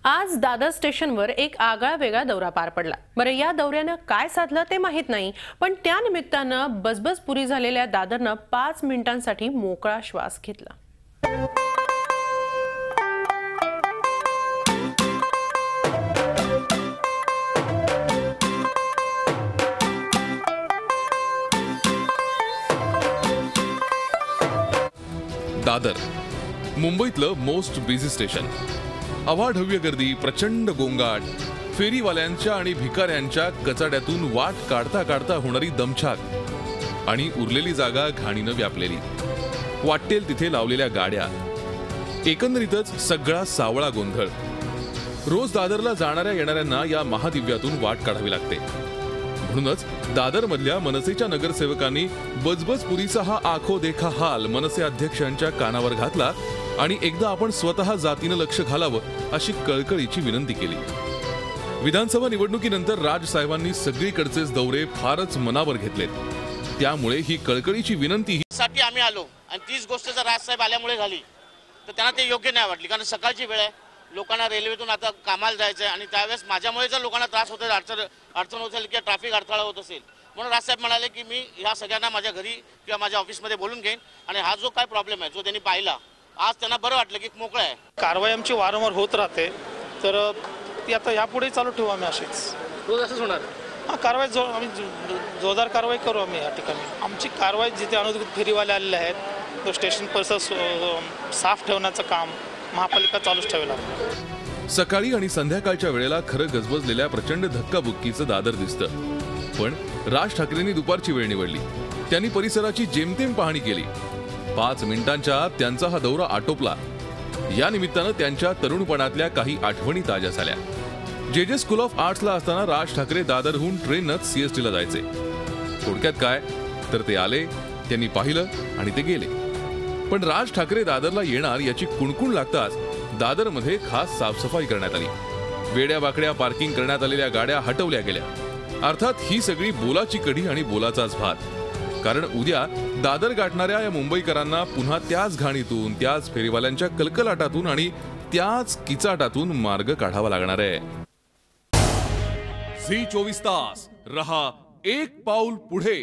आज दादर स्टेशनवर एक आगळा वेगळा दौरा पार पडला। बरं, या दौऱ्यानं काय साधलं ते माहित नाही, पण त्या निमित्तानं बसबस पुरी झालेल्या दादरनं 5 मिनिटांसाठी मोकळा श्वास घेतला। दादर मुंबईतलं मोस्ट बिझी स्टेशन। अवाढव्य गर्दी, प्रचंड गोंगाट, फेरीवाल्यांच्या आणि भिकाऱ्यांच्या कचाड्यातून वाट काढता काढता होणारी दमछाक आणि उरलेली जागा घाणीनं व्यापलेली, वाटेल तिथे लावलेल्या गाड्या, एकंदरीतच सगळा सावळा गोंधळ। रोज दादरला जाणाऱ्या येणाऱ्यांना या महादिव्यातून वाट काढावी लागते। म्हणूनच दादर मधल्या मनसेच्या नगरसेवकांनी बजबजपुरीचा हा आखो देखा हाल मनसे अध्यक्षांच्या कानावर घातला आणि एकदा आपण स्वतः जातीनं लक्ष घालावं अशी कळकळीची विनंती केली। विधानसभा निवडणुकीनंतर राज साहेबांनी सगळीकडचेच दौरे फारच मनावर घेतलेत, त्यामुळे ही कळकळीची विनंती साठी आम्ही आलो आणि तीच गोष्ट जर राज साहेब आल्यामुळे झाली तर त्यांना ते योग्य नाही वाटली, कारण सकाळची वेळ आहे, लोकांना रेल्वेतून आता कामाला जायचं आहे आणि त्यावेळेस माझ्यामुळे जर लोकांना त्रास होत असेल, अडचण होत असेल किंवा ट्रॅफिक अडथळा होत असेल, म्हणून राजसाहेब म्हणाले की मी ह्या सगळ्यांना माझ्या घरी किंवा माझ्या ऑफिसमध्ये बोलून घेईन आणि हा जो काय प्रॉब्लेम आहे जो त्यांनी पाहिला आज त्यांना बरं वाटलं की मोकळं आहे। कारवाई आमची वारंवार होत राहते, तर ती आता यापुढे चालू ठेवू आम्ही अशीच। रोज असंच होणार? हां, कारवाई आम्ही जोरदार कारवाई करू आम्ही या ठिकाणी। आमची कारवाई जिथे अनधिकृत फेरीवाले आलेले आहेत तो स्टेशन परिसर साफ ठेवण्याचं काम महापालिका चालूच ठेवेल। सकाळी आणि संध्याकाळच्या वेळेला खरं गजबजलेल्या प्रचंड धक्काबुक्कीचं दादर दिसतं, पण राज ठाकरेंनी दुपारची वेळ निवडली। त्यांनी परिसराची जेमतेम पाहणी केली। 5 मिनिटांच्या आत त्यांचा हा दौरा आटोपला। या निमित्तानं त्यांच्या तरुणपणातल्या काही आठवणी ताज्या झाल्या। जे स्कूल ऑफ आर्ट्सला असताना राज ठाकरे दादरहून ट्रेनच सीएसटीला जायचे। थोडक्यात काय तर ते आले, त्यांनी पाहिलं आणि ते गेले। पण राज ठाकरे दादरला येणार याची कुणकुण लागताच दादरमध्ये खास साफसफाई करण्यात आली। वेड्या वाकड्या पार्किंग करण्यात आलेल्या गाड्या हटवल्या गेल्या। अर्थात ही सगळी बोलाची कढी आणि बोलाचाच भात, कारण उद्या दादर गाठणाऱ्या या मुंबईकरांना पुन्हा त्याच घाणीतून, त्याच फेरीवाल्यांच्या कलकलाटातून आणि त्याच किचाटातून मार्ग काढावा लागणार आहे। झी 24 तास रहा एक पाऊल पुढे।